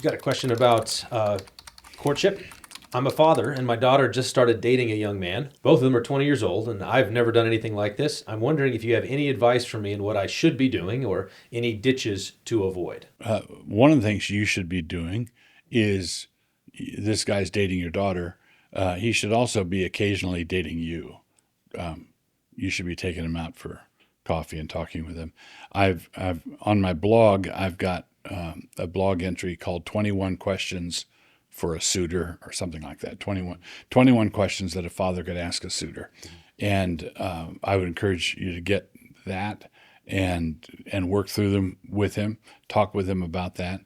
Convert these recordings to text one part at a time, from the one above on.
got a question about courtship. I'm a father, and my daughter just started dating a young man. Both of them are 20 years old, and I've never done anything like this. I'm wondering if you have any advice for me in what I should be doing or any ditches to avoid. One of the things you should be doing is this guy's dating your daughter. He should also be occasionally dating you. You should be taking him out for coffee and talking with him. I've on my blog, I've got a blog entry called 21 Questions for a Suitor or something like that. 21 questions that a father could ask a suitor. And I would encourage you to get that and work through them with him, talk with him about that.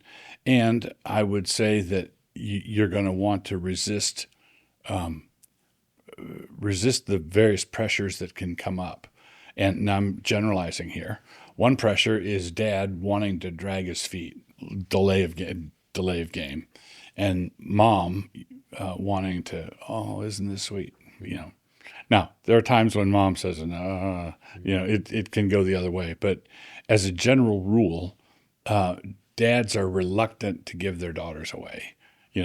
And I would say that you're going to want to resist the various pressures that can come up. And I'm generalizing here. One pressure is dad wanting to drag his feet, delay of game, and mom wanting to, oh, isn't this sweet? Now, there are times when mom says, no, it can go the other way. But as a general rule, dads are reluctant to give their daughters away. They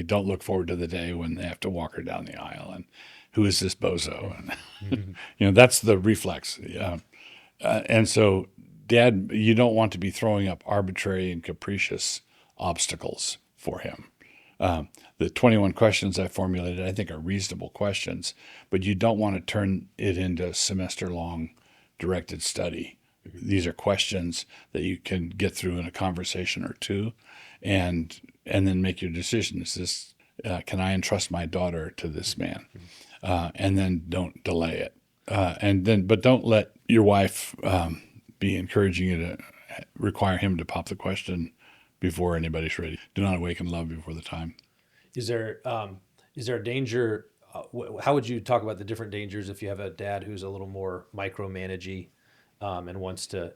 don't look forward to the day when they have to walk her down the aisle and who is this bozo? And, that's the reflex. And so, dad, you don't want to be throwing up arbitrary and capricious obstacles for him. The 21 questions I formulated, I think, are reasonable questions, but you don't want to turn it into a semester-long directed study. These are questions that you can get through in a conversation or two, and then make your decision. Is this can I entrust my daughter to this man? And then don't delay it. But don't let your wife be encouraging you to require him to pop the question before anybody's ready. Do not awaken love before the time. Is there a danger? How would you talk about the different dangers if you have a dad who's a little more micromanagey and wants to,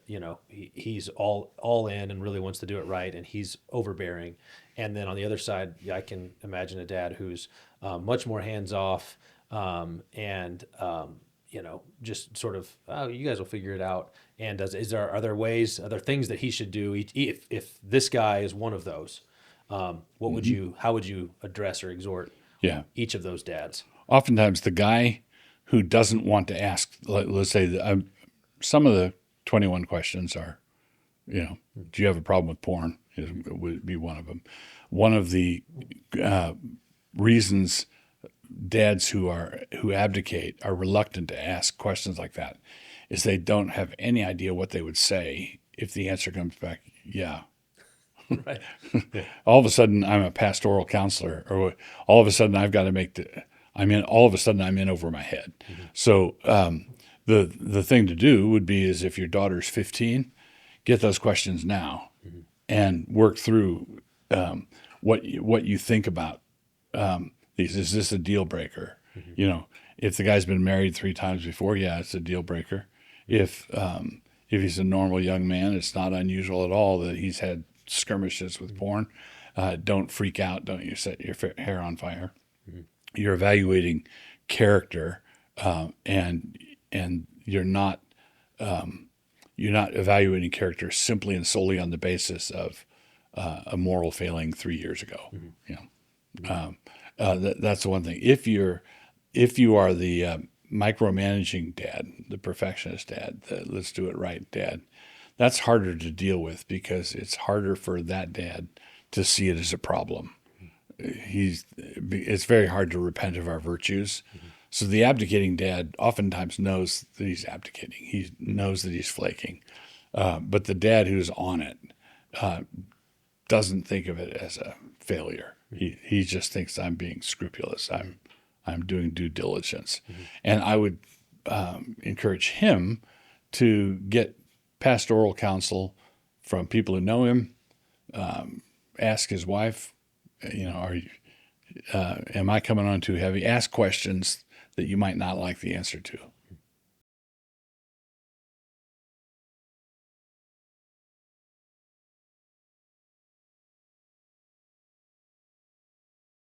he's all in and really wants to do it right, and he's overbearing. And then on the other side, I can imagine a dad who's much more hands off and just sort of, oh, you guys will figure it out. And are there things that he should do if this guy is one of those? How would you address or exhort each of those dads? Oftentimes, the guy who doesn't want to ask, let's say, some of the 21 questions are, do you have a problem with porn? It would be one of them. One of the reasons dads who abdicate are reluctant to ask questions like that is they don't have any idea what they would say if the answer comes back, yeah. Right. Yeah. All of a sudden, I'm a pastoral counselor, or all of a sudden, I've got to all of a sudden, I'm in over my head. Mm-hmm. So the thing to do would be is if your daughter's 15, get those questions now and work through what you think about these. Is this a deal breaker? Mm-hmm. If the guy's been married 3 times before, yeah, it's a deal breaker. If he's a normal young man, it's not unusual at all that he's had skirmishes with porn. Don't freak out. Don't you set your hair on fire. Mm-hmm. You're evaluating character, and you're not evaluating character simply and solely on the basis of a moral failing 3 years ago. Mm-hmm. That's the one thing. If you are the micromanaging dad, the perfectionist dad, the let's do it right dad, that's harder to deal with because it's harder for that dad to see it as a problem. It's very hard to repent of our virtues. Mm-hmm. So the abdicating dad oftentimes knows that he's abdicating. He knows that he's flaking. But the dad who's on it doesn't think of it as a failure. He just thinks I'm being scrupulous. I'm doing due diligence. Mm-hmm. And I would encourage him to get pastoral counsel from people who know him. Ask his wife, am I coming on too heavy? Ask questions that you might not like the answer to.